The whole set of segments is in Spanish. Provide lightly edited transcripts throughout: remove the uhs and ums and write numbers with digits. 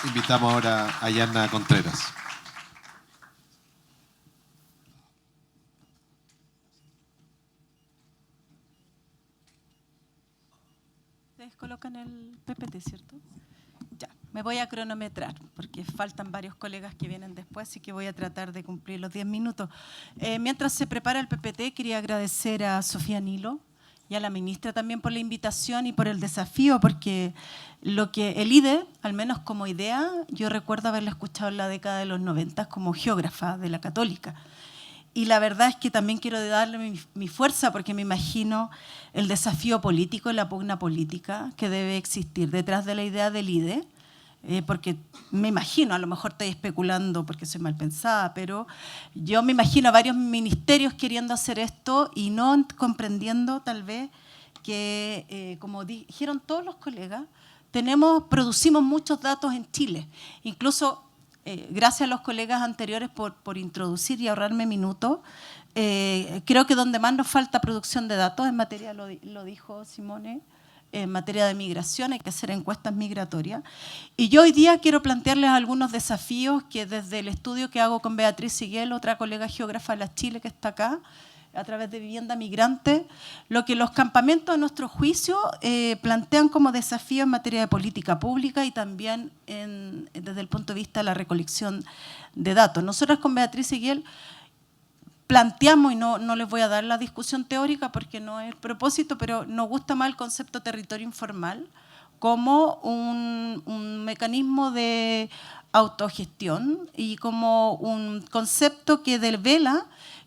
Invitamos ahora a Yana Contreras. Ustedes colocan el PPT, ¿cierto? Ya, me voy a cronometrar porque faltan varios colegas que vienen después, así que voy a tratar de cumplir los 10 minutos. Mientras se prepara el PPT, quería agradecer a Sofía Nilo y a la ministra también por la invitación y por el desafío, porque lo que el IDE, al menos como idea, yo recuerdo haberla escuchado en la década de los 90 como geógrafa de la Católica. Y la verdad es que también quiero darle mi fuerza porque me imagino el desafío político, la pugna política que debe existir detrás de la idea del IDE, porque me imagino, a lo mejor estoy especulando porque soy mal pensada, pero yo me imagino a varios ministerios queriendo hacer esto y no comprendiendo tal vez que, como dijeron todos los colegas, producimos muchos datos en Chile, incluso gracias a los colegas anteriores por introducir y ahorrarme minutos. Creo que donde más nos falta producción de datos en materia, lo dijo Simone, en materia de migración, hay que hacer encuestas migratorias. Y yo hoy día quiero plantearles algunos desafíos que desde el estudio que hago con Beatriz Siguel, otra colega geógrafa de la Chile que está acá, a través de Vivienda Migrante, lo que los campamentos, a nuestro juicio, plantean como desafío en materia de política pública y también desde el punto de vista de la recolección de datos. Nosotras con Beatriz Seguiel planteamos, y no les voy a dar la discusión teórica porque no es el propósito, pero nos gusta más el concepto territorio informal como un mecanismo de autogestión y como un concepto que devela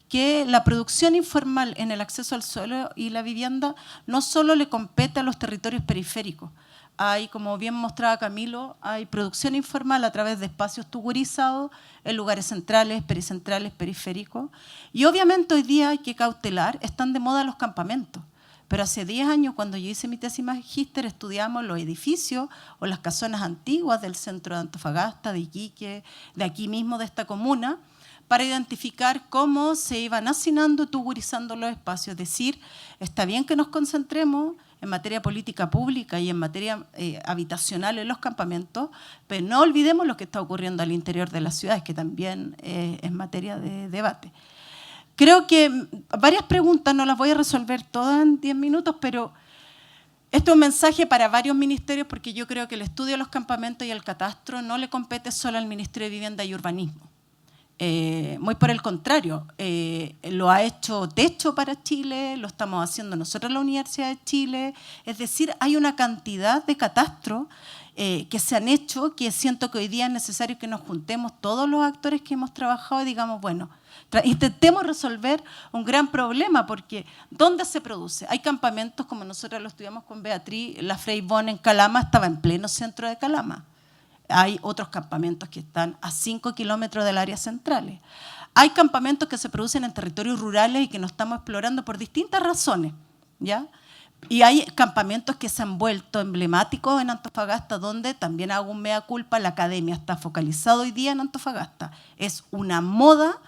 que la producción informal en el acceso al suelo y la vivienda no solo le compete a los territorios periféricos. Hay, como bien mostraba Camilo, hay producción informal a través de espacios tugurizados en lugares centrales, pericentrales, periféricos. Y obviamente hoy día hay que cautelar, están de moda los campamentos. Pero hace 10 años, cuando yo hice mi tesis magíster, estudiamos los edificios o las casonas antiguas del centro de Antofagasta, de Iquique, de aquí mismo, de esta comuna, para identificar cómo se iban hacinando, tugurizando los espacios. Es decir, está bien que nos concentremos en materia política pública y en materia habitacional en los campamentos, pero no olvidemos lo que está ocurriendo al interior de las ciudades, que también es materia de debate. Creo que varias preguntas, no las voy a resolver todas en 10 minutos, pero esto es un mensaje para varios ministerios, porque yo creo que el estudio de los campamentos y el catastro no le compete solo al Ministerio de Vivienda y Urbanismo. Muy por el contrario, lo ha hecho Techo para Chile, lo estamos haciendo nosotros en la Universidad de Chile, es decir, hay una cantidad de catastros que se han hecho que siento que hoy día es necesario que nos juntemos todos los actores que hemos trabajado y digamos, bueno, intentemos resolver un gran problema, porque ¿dónde se produce? Hay campamentos, como nosotros lo estudiamos con Beatriz, la Frei Bon en Calama estaba en pleno centro de Calama. Hay otros campamentos que están a 5 kilómetros del área central. Hay campamentos que se producen en territorios rurales y que no estamos explorando por distintas razones, ¿ya? Y hay campamentos que se han vuelto emblemáticos en Antofagasta, donde también hago un mea culpa, la academia está focalizada hoy día en Antofagasta. Es una moda,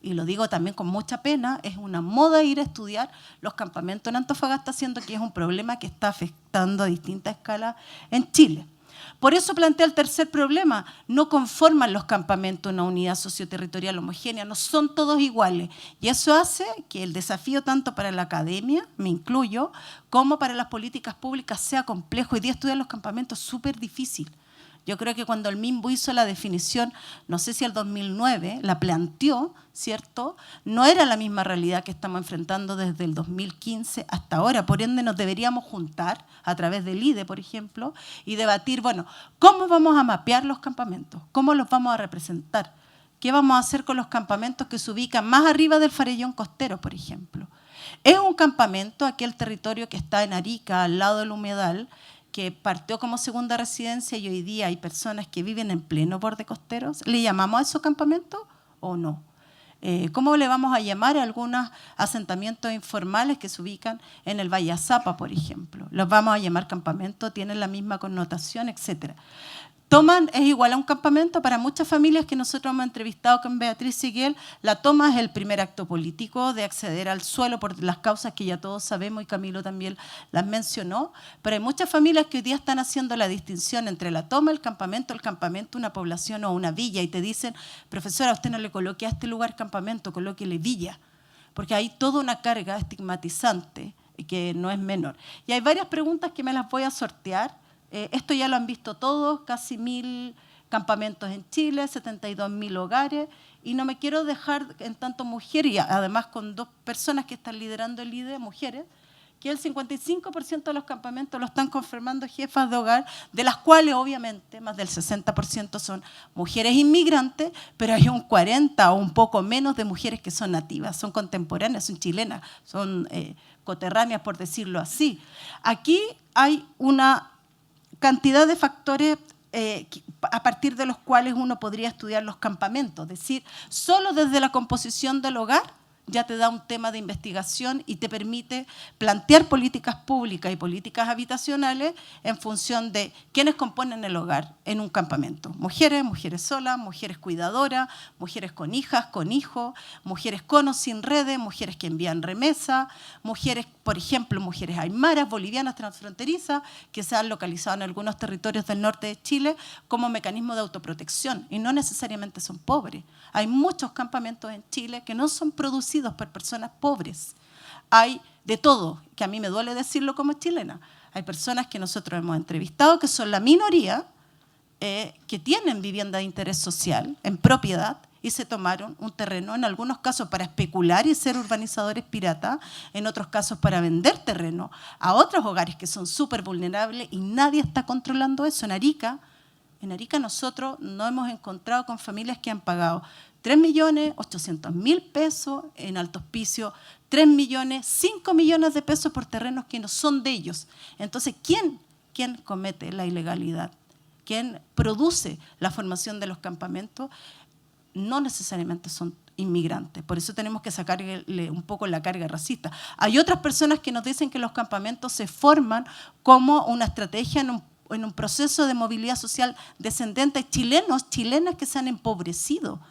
y lo digo también con mucha pena, es una moda ir a estudiar los campamentos en Antofagasta, siendo que es un problema que está afectando a distintas escalas en Chile. Por eso plantea el tercer problema, no conforman los campamentos una unidad socioterritorial homogénea, no son todos iguales. Y eso hace que el desafío tanto para la academia, me incluyo, como para las políticas públicas sea complejo. Hoy día estudiar los campamentos es súper difícil. Yo creo que cuando el MIMBU hizo la definición, no sé si el 2009, la planteó, ¿cierto? No era la misma realidad que estamos enfrentando desde el 2015 hasta ahora. Por ende, nos deberíamos juntar a través del IDE, por ejemplo, y debatir, bueno, ¿cómo vamos a mapear los campamentos? ¿Cómo los vamos a representar? ¿Qué vamos a hacer con los campamentos que se ubican más arriba del Farellón Costero, por ejemplo? Es un campamento, aquel territorio que está en Arica, al lado del humedal, que partió como segunda residencia y hoy día hay personas que viven en pleno borde costero. ¿Le llamamos a esos campamentos o no? ¿Cómo le vamos a llamar a algunos asentamientos informales que se ubican en el Valle Azapa, por ejemplo? ¿Los vamos a llamar campamentos? ¿Tienen la misma connotación, etcétera? Toman es igual a un campamento. Para muchas familias que nosotros hemos entrevistado con Beatriz Seguel, la toma es el primer acto político de acceder al suelo por las causas que ya todos sabemos y Camilo también las mencionó, pero hay muchas familias que hoy día están haciendo la distinción entre la toma, el campamento, una población o una villa, y te dicen, profesora, a usted no le coloque a este lugar campamento, colóquele villa, porque hay toda una carga estigmatizante que no es menor. Y hay varias preguntas que me las voy a sortear. Esto ya lo han visto todos, casi 1000 campamentos en Chile, 72.000 hogares, y no me quiero dejar en tanto mujer, y además con 2 personas que están liderando el IDE, mujeres, que el 55% de los campamentos lo están conformando jefas de hogar, de las cuales obviamente más del 60% son mujeres inmigrantes, pero hay un 40 o un poco menos de mujeres que son nativas, son contemporáneas, son chilenas, son coterráneas, por decirlo así. Aquí hay una cantidad de factores a partir de los cuales uno podría estudiar los campamentos. Es decir, solo desde la composición del hogar ya te da un tema de investigación y te permite plantear políticas públicas y políticas habitacionales en función de quiénes componen el hogar en un campamento. Mujeres, mujeres solas, mujeres cuidadoras, mujeres con hijas, con hijos, mujeres con o sin redes, mujeres que envían remesa, mujeres, por ejemplo, mujeres aymaras, bolivianas, transfronterizas, que se han localizado en algunos territorios del norte de Chile como mecanismo de autoprotección, y no necesariamente son pobres. Hay muchos campamentos en Chile que no son producidos por personas pobres. Hay de todo, que a mí me duele decirlo como chilena. Hay personas que nosotros hemos entrevistado que son la minoría, que tienen vivienda de interés social en propiedad y se tomaron un terreno, en algunos casos para especular y ser urbanizadores piratas, en otros casos para vender terreno a otros hogares que son súper vulnerables, y nadie está controlando eso. En Arica nosotros no hemos encontrado con familias que han pagado 3.800.000 pesos, en Alto Hospicio 3 millones, 5 millones de pesos por terrenos que no son de ellos. Entonces, ¿quién comete la ilegalidad? ¿Quién produce la formación de los campamentos? No necesariamente son inmigrantes. Por eso tenemos que sacarle un poco la carga racista. Hay otras personas que nos dicen que los campamentos se forman como una estrategia en un proceso de movilidad social descendente. Chilenos, chilenas que se han empobrecido.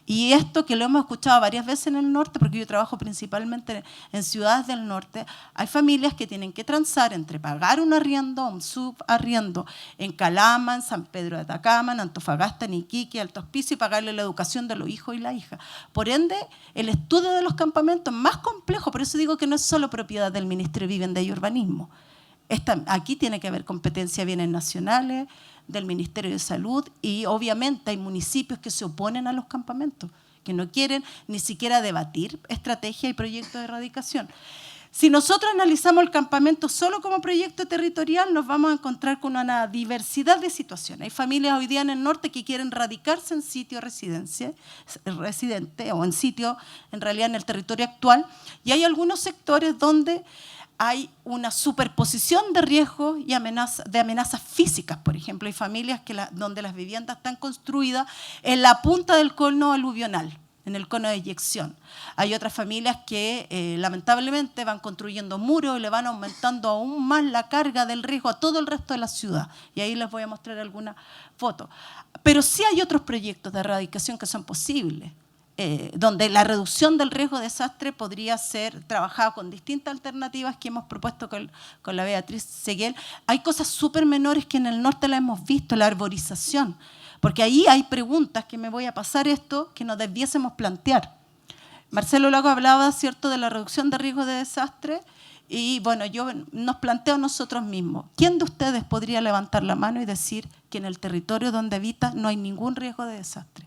Y esto que lo hemos escuchado varias veces en el norte, porque yo trabajo principalmente en ciudades del norte, hay familias que tienen que transar entre pagar un arriendo, un subarriendo en Calama, en San Pedro de Atacama, en Antofagasta, en Iquique, Alto Hospicio, y pagarle la educación de los hijos y la hija. Por ende, el estudio de los campamentos es más complejo, por eso digo que no es solo propiedad del Ministerio de Vivienda y Urbanismo. Aquí tiene que haber competencia de bienes nacionales, del Ministerio de Salud, y obviamente hay municipios que se oponen a los campamentos, que no quieren ni siquiera debatir estrategia y proyectos de erradicación. Si nosotros analizamos el campamento solo como proyecto territorial, nos vamos a encontrar con una diversidad de situaciones. Hay familias hoy día en el norte que quieren radicarse en sitio residente o en sitio, en realidad en el territorio actual, y hay algunos sectores donde hay una superposición de riesgos y de amenazas físicas. Por ejemplo, hay familias donde las viviendas están construidas en la punta del cono aluvional, en el cono de eyección. Hay otras familias que lamentablemente van construyendo muros y le van aumentando aún más la carga del riesgo a todo el resto de la ciudad. Y ahí les voy a mostrar algunas fotos. Pero sí hay otros proyectos de erradicación que son posibles, donde la reducción del riesgo de desastre podría ser trabajada con distintas alternativas que hemos propuesto con la Beatriz Seguel. Hay cosas súper menores que en el norte la hemos visto, la arborización, porque ahí hay preguntas que me voy a pasar esto que nos debiésemos plantear. Marcelo Lago hablaba, ¿cierto?, de la reducción de riesgo de desastre, y bueno, yo nos planteo nosotros mismos, ¿quién de ustedes podría levantar la mano y decir que en el territorio donde habita no hay ningún riesgo de desastre?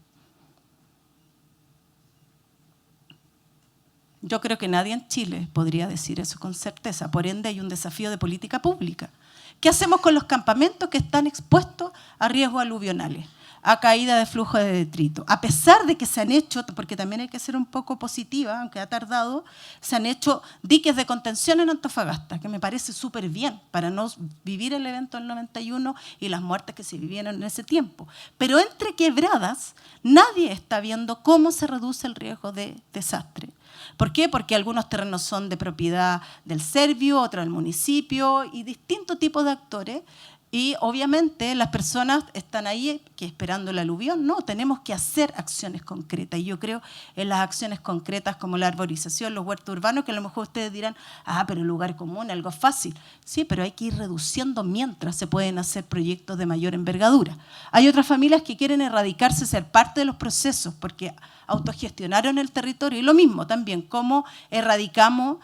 Yo creo que nadie en Chile podría decir eso con certeza. Por ende, hay un desafío de política pública. ¿Qué hacemos con los campamentos que están expuestos a riesgos aluvionales, a caída de flujo de detrito? A pesar de que se han hecho, porque también hay que ser un poco positiva, aunque ha tardado, se han hecho diques de contención en Antofagasta, que me parece súper bien, para no vivir el evento del 91 y las muertes que se vivieron en ese tiempo. Pero entre quebradas, nadie está viendo cómo se reduce el riesgo de desastre. ¿Por qué? Porque algunos terrenos son de propiedad del Servio, otros del municipio, y distintos tipos de actores Y obviamente las personas están ahí que esperando el aluvión. No, tenemos que hacer acciones concretas. Y yo creo en las acciones concretas como la arborización, los huertos urbanos, que a lo mejor ustedes dirán, pero el lugar común, algo fácil. Sí, pero hay que ir reduciendo mientras se pueden hacer proyectos de mayor envergadura. Hay otras familias que quieren erradicarse, ser parte de los procesos, porque autogestionaron el territorio. Y lo mismo también, cómo erradicamos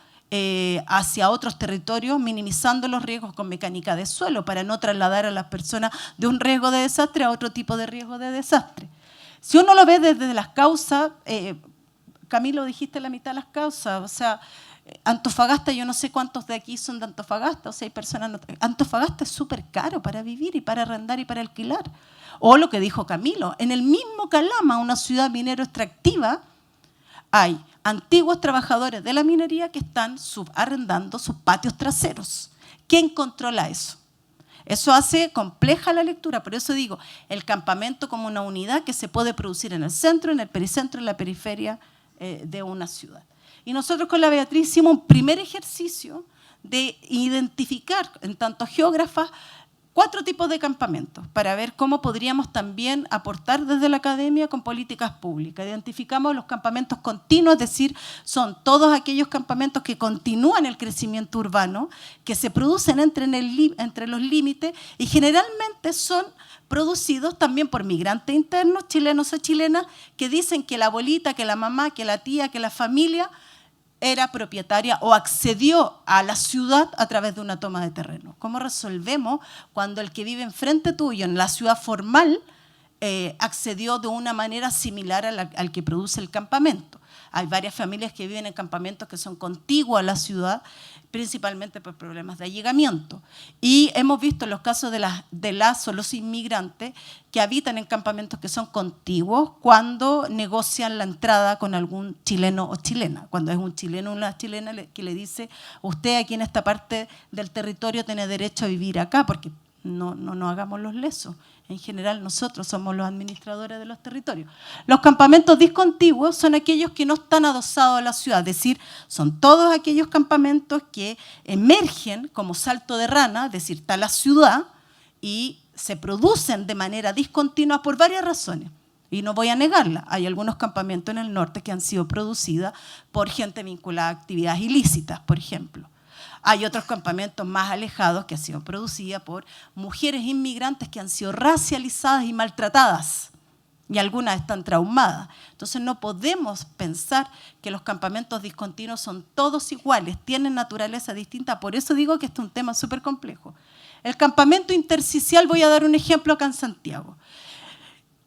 hacia otros territorios, minimizando los riesgos con mecánica de suelo para no trasladar a las personas de un riesgo de desastre a otro tipo de riesgo de desastre. Si uno lo ve desde las causas, Camilo, dijiste la mitad de las causas, o sea, Antofagasta, yo no sé cuántos de aquí son de Antofagasta, o sea, hay personas... Antofagasta es súper caro para vivir y para arrendar y para alquilar. O lo que dijo Camilo, en el mismo Calama, una ciudad minero extractiva, hay antiguos trabajadores de la minería que están subarrendando sus patios traseros. ¿Quién controla eso? Eso hace compleja la lectura, por eso digo, el campamento como una unidad que se puede producir en el centro, en el pericentro, en la periferia de una ciudad. Y nosotros con la Beatriz hicimos un primer ejercicio de identificar, en tanto geógrafas, 4 tipos de campamentos para ver cómo podríamos también aportar desde la academia con políticas públicas. Identificamos los campamentos continuos, es decir, son todos aquellos campamentos que continúan el crecimiento urbano, que se producen entre los límites y generalmente son producidos también por migrantes internos, chilenos o chilenas, que dicen que la abuelita, que la mamá, que la tía, que la familia era propietaria o accedió a la ciudad a través de una toma de terreno. ¿Cómo resolvemos cuando el que vive enfrente tuyo en la ciudad formal accedió de una manera similar al que produce el campamento? Hay varias familias que viven en campamentos que son contiguos a la ciudad, principalmente por problemas de allegamiento. Y hemos visto los casos de las o los inmigrantes que habitan en campamentos que son contiguos cuando negocian la entrada con algún chileno o chilena. Cuando es un chileno o una chilena que le dice, usted aquí en esta parte del territorio tiene derecho a vivir acá, porque no hagamos los lesos. En general nosotros somos los administradores de los territorios. Los campamentos discontiguos son aquellos que no están adosados a la ciudad, es decir, son todos aquellos campamentos que emergen como salto de rana, es decir, está la ciudad y se producen de manera discontinua por varias razones. Y no voy a negarla, hay algunos campamentos en el norte que han sido producidos por gente vinculada a actividades ilícitas, por ejemplo. Hay otros campamentos más alejados que han sido producidos por mujeres inmigrantes que han sido racializadas y maltratadas. Y algunas están traumadas. Entonces no podemos pensar que los campamentos discontinuos son todos iguales, tienen naturaleza distinta. Por eso digo que este es un tema súper complejo. El campamento intersticial, voy a dar un ejemplo acá en Santiago.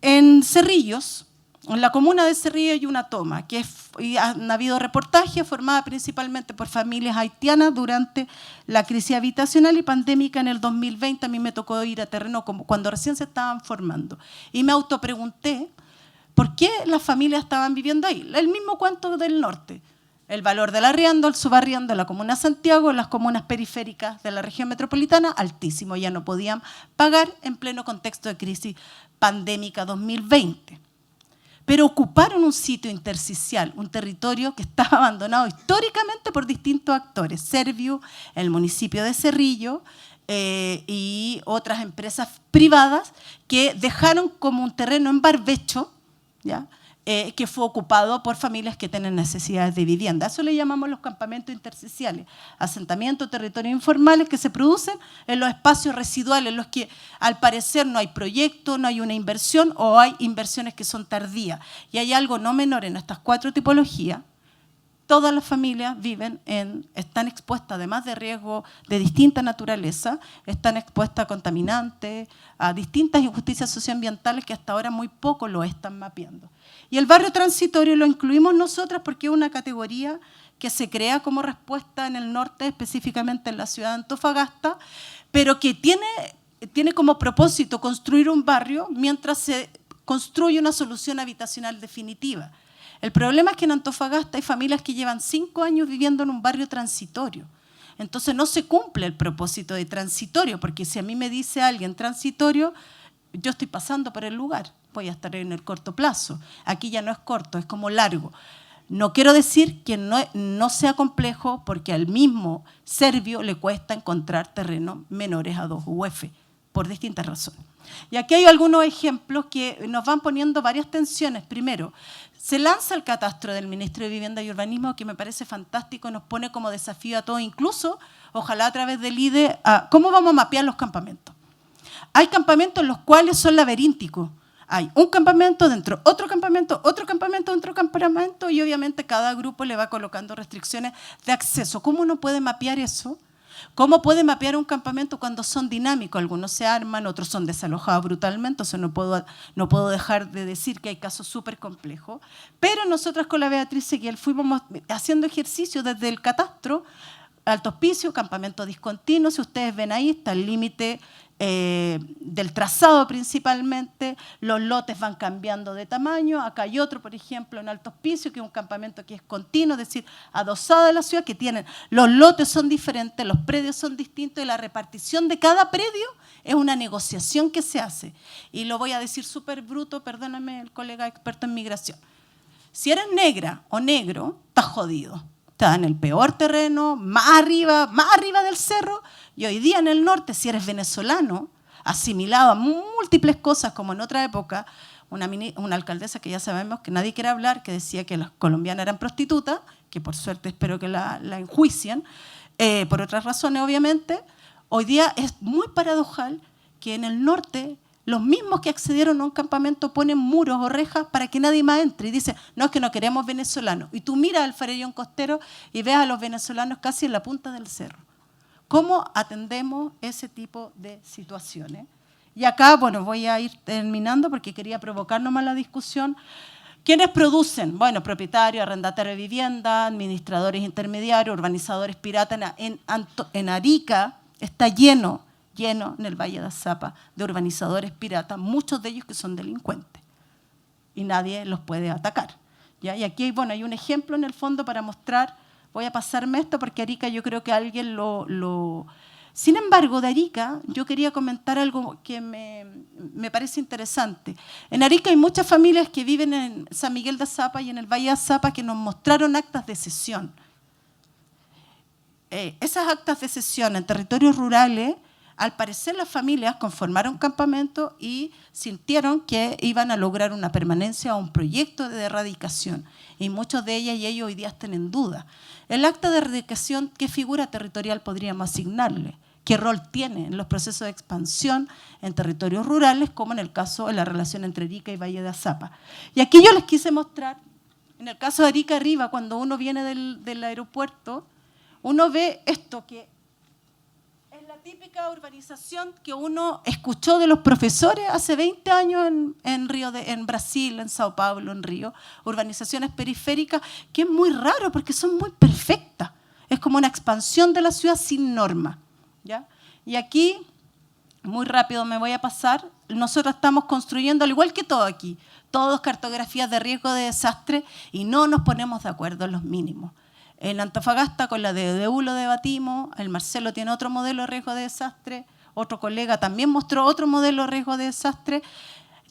En Cerrillos, en la comuna de Cerrillo hay una toma, y han habido reportajes formadas principalmente por familias haitianas durante la crisis habitacional y pandémica en el 2020. A mí me tocó ir a terreno cuando recién se estaban formando. Y me autopregunté por qué las familias estaban viviendo ahí. El mismo cuento del norte. El valor del arriendo, el subarriendo en la comuna de Santiago, en las comunas periféricas de la región metropolitana, altísimo. Ya no podían pagar en pleno contexto de crisis pandémica 2020. Pero ocuparon un sitio intersticial, un territorio que estaba abandonado históricamente por distintos actores, Serviu, el municipio de Cerrillo y otras empresas privadas que dejaron como un terreno en barbecho, ¿ya? Que fue ocupado por familias que tienen necesidades de vivienda. Eso le llamamos los campamentos intersticiales, asentamientos, territorios informales que se producen en los espacios residuales, en los que al parecer no hay proyecto, no hay una inversión o hay inversiones que son tardías. Y hay algo no menor en estas 4 tipologías. Todas las familias están expuestas, además de riesgos de distinta naturaleza, están expuestas a contaminantes, a distintas injusticias socioambientales que hasta ahora muy poco lo están mapeando. Y el barrio transitorio lo incluimos nosotras porque es una categoría que se crea como respuesta en el norte, específicamente en la ciudad de Antofagasta, pero que tiene como propósito construir un barrio mientras se construye una solución habitacional definitiva. El problema es que en Antofagasta hay familias que llevan 5 años viviendo en un barrio transitorio. Entonces no se cumple el propósito de transitorio, porque si a mí me dice alguien transitorio, yo estoy pasando por el lugar, voy a estar en el corto plazo. Aquí ya no es corto, es como largo. No quiero decir que no sea complejo, porque al mismo Servio le cuesta encontrar terrenos menores a 2 UF. por distintas razones. Y aquí hay algunos ejemplos que nos van poniendo varias tensiones. Primero, se lanza el catastro del Ministro de Vivienda y Urbanismo, que me parece fantástico, nos pone como desafío a todos, incluso, ojalá a través del IDE, a cómo vamos a mapear los campamentos. Hay campamentos en los cuales son laberínticos. Hay un campamento dentro, otro campamento, otro campamento, otro campamento, y obviamente cada grupo le va colocando restricciones de acceso. ¿Cómo uno puede mapear eso? ¿Cómo puede mapear un campamento cuando son dinámicos? Algunos se arman, otros son desalojados brutalmente, eso no puedo dejar de decir que hay casos súper complejos. Pero nosotras con la Beatriz Seguiel fuimos haciendo ejercicios desde el catastro, Alto Hospicio, campamento discontinuo, si ustedes ven ahí está el límite del trazado principalmente, los lotes van cambiando de tamaño, acá hay otro, por ejemplo, en Alto Hospicio, que es un campamento que es continuo, es decir, adosado a la ciudad, que tienen, los lotes son diferentes, los predios son distintos y la repartición de cada predio es una negociación que se hace. Y lo voy a decir súper bruto, perdóname el colega experto en migración. Si eres negra o negro, estás jodido. Estás en el peor terreno, más arriba del cerro, y hoy día en el norte, si eres venezolano, asimilado a múltiples cosas, como en otra época, una alcaldesa que ya sabemos que nadie quiere hablar, que decía que las colombianas eran prostitutas, que por suerte espero que la enjuicien, por otras razones obviamente, hoy día es muy paradojal que en el norte los mismos que accedieron a un campamento ponen muros o rejas para que nadie más entre y dicen, no, es que no queremos venezolanos. Y tú miras al farellón costero y ves a los venezolanos casi en la punta del cerro. ¿Cómo atendemos ese tipo de situaciones? Y acá, bueno, voy a ir terminando porque quería provocar nomás la discusión. ¿Quiénes producen? Bueno, propietarios, arrendatarios de vivienda, administradores intermediarios, urbanizadores piratas. En Arica está lleno en el Valle de Azapa de urbanizadores piratas, muchos de ellos que son delincuentes y nadie los puede atacar, ¿ya? Y aquí bueno, hay un ejemplo en el fondo para mostrar, voy a pasarme esto porque Arica yo creo que alguien Sin embargo, de Arica yo quería comentar algo que me parece interesante. En Arica hay muchas familias que viven en San Miguel de Azapa y en el Valle de Azapa que nos mostraron actas de cesión. Esas actas de cesión en territorios rurales, al parecer las familias conformaron campamento y sintieron que iban a lograr una permanencia o un proyecto de erradicación. Y muchos de ellas y ellos hoy día están en duda. El acta de erradicación, ¿qué figura territorial podríamos asignarle? ¿Qué rol tiene en los procesos de expansión en territorios rurales, como en el caso de la relación entre Arica y Valle de Azapa? Y aquí yo les quise mostrar, en el caso de Arica arriba, cuando uno viene del aeropuerto, uno ve esto que es la típica urbanización que uno escuchó de los profesores hace 20 años en Brasil, en Sao Paulo, en Río, urbanizaciones periféricas, que es muy raro porque son muy perfectas. Es como una expansión de la ciudad sin norma, ¿ya? Y aquí, muy rápido me voy a pasar, nosotros estamos construyendo, al igual que todo aquí, todos cartografías de riesgo de desastre y no nos ponemos de acuerdo en los mínimos. En Antofagasta con la de DU lo debatimos, el Marcelo tiene otro modelo de riesgo de desastre, otro colega también mostró otro modelo de riesgo de desastre.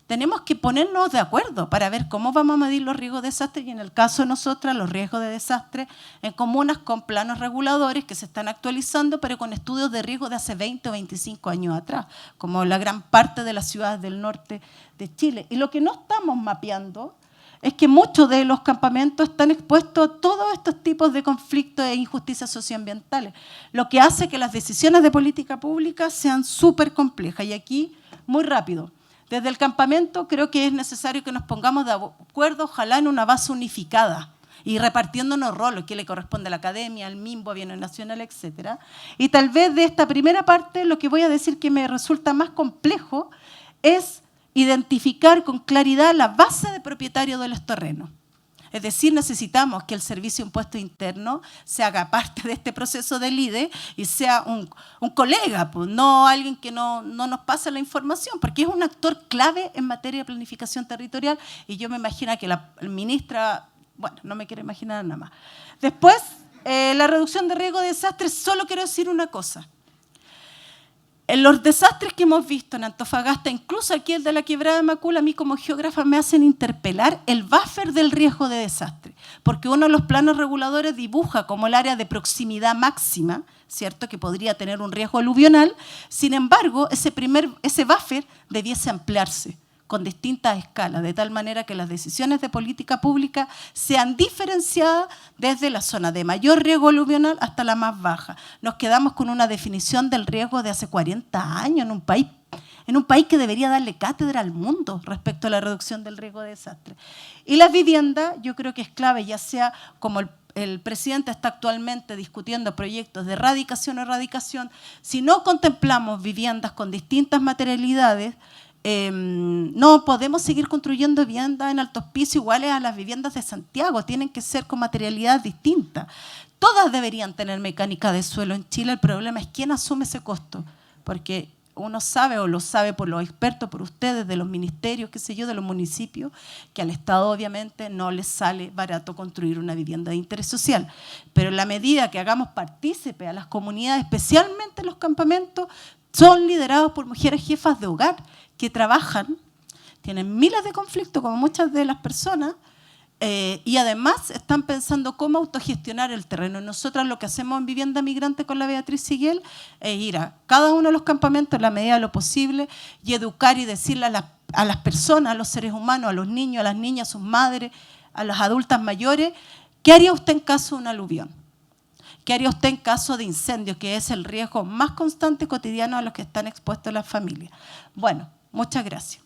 Tenemos que ponernos de acuerdo para ver cómo vamos a medir los riesgos de desastre y en el caso de nosotras los riesgos de desastre en comunas con planos reguladores que se están actualizando pero con estudios de riesgo de hace 20 o 25 años atrás, como la gran parte de las ciudades del norte de Chile. Y lo que no estamos mapeando es que muchos de los campamentos están expuestos a todos estos tipos de conflictos e injusticias socioambientales, lo que hace que las decisiones de política pública sean súper complejas. Y aquí, muy rápido, desde el campamento creo que es necesario que nos pongamos de acuerdo, ojalá en una base unificada y repartiéndonos roles, que le corresponde a la academia, al MIMBO, a Bienes Nacional, etc. Y tal vez de esta primera parte lo que voy a decir que me resulta más complejo es identificar con claridad la base de propietario de los terrenos. Es decir, necesitamos que el Servicio de Impuestos Internos se haga parte de este proceso del IDE y sea un colega, pues, no alguien que no nos pase la información, porque es un actor clave en materia de planificación territorial y yo me imagino que la ministra, bueno, no me quiero imaginar nada más. Después, la reducción de riesgo de desastres, solo quiero decir una cosa. En los desastres que hemos visto en Antofagasta, incluso aquí el de la Quebrada de Macul, a mí como geógrafa me hacen interpelar el buffer del riesgo de desastre, porque uno de los planos reguladores dibuja como el área de proximidad máxima, ¿cierto?, que podría tener un riesgo aluvional. Sin embargo, ese buffer debiese ampliarse con distintas escalas, de tal manera que las decisiones de política pública sean diferenciadas desde la zona de mayor riesgo aluvional hasta la más baja. Nos quedamos con una definición del riesgo de hace 40 años en un país que debería darle cátedra al mundo respecto a la reducción del riesgo de desastre. Y la vivienda, yo creo que es clave, ya sea como el presidente está actualmente discutiendo proyectos de erradicación o erradicación, si no contemplamos viviendas con distintas materialidades, no podemos seguir construyendo viviendas en altos pisos iguales a las viviendas de Santiago, tienen que ser con materialidad distinta. Todas deberían tener mecánica de suelo en Chile, el problema es quién asume ese costo, porque uno sabe, o lo sabe por los expertos, por ustedes, de los ministerios, qué sé yo, de los municipios, que al Estado obviamente no les sale barato construir una vivienda de interés social. Pero en la medida que hagamos partícipe a las comunidades, especialmente los campamentos, son liderados por mujeres jefas de hogar que trabajan, tienen miles de conflictos como muchas de las personas, y además están pensando cómo autogestionar el terreno. Nosotras lo que hacemos en Vivienda Migrante con la Beatriz Siguel es ir a cada uno de los campamentos en la medida de lo posible y educar y decirle a las personas, a los seres humanos, a los niños, a las niñas, a sus madres, a las adultas mayores, ¿qué haría usted en caso de un aluvión? ¿Qué haría usted en caso de incendio, que es el riesgo más constante y cotidiano a los que están expuestos las familias? Bueno, muchas gracias.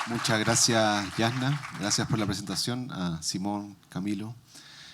Muchas gracias, Yasna. Gracias por la presentación a Simón, Camilo.